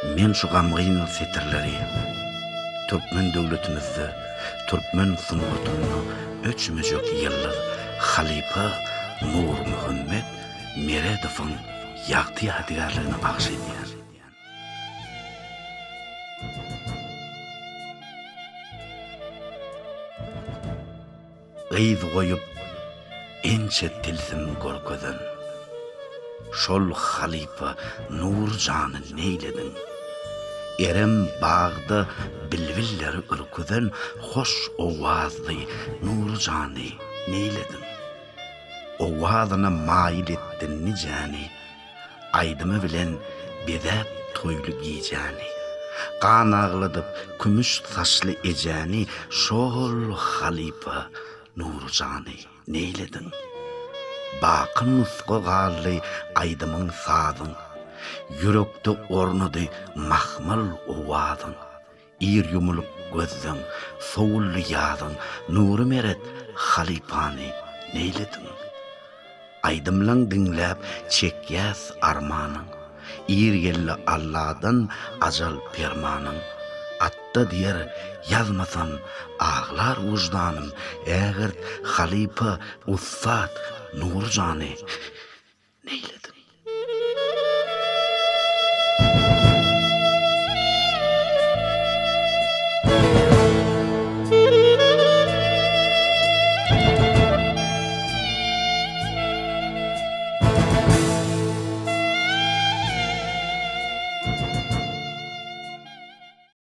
Men şu gamgyny setirleri, Türkmen döwletimizi, Türkmen sunnatyny öçmejek ýyllar Halipa Nur Muhammed Meredowyň ýagty ýadygarlygyny bagş edýär. Gyz goýup ençe tilsim görkezin, şol Halipa Nurjany neýledin? Erem bağda bilbilleri ürküden hoş ovazly Nurjany neýledin? Owazyna maýil etdin nijani, aýdymy bilen bedäp toýly giyjani. Gan agladyp kümüş saçly ejani, şol Halipa Nurjany neýledin? Bakın nusga gally aýdymyň sazyň, yürekde ornady mahmal owazyň. Ir yumulup gözüň, sowully ýazyň, Nury meret Halipany neýledin? Aýdymlaň diňläp çekýäs armanyň, ir gelli Allahdan ajal permanyň. Atta diýer ýazmasam ağlar wujdanym, ägir Halipa Ussat Nurjany neýledin?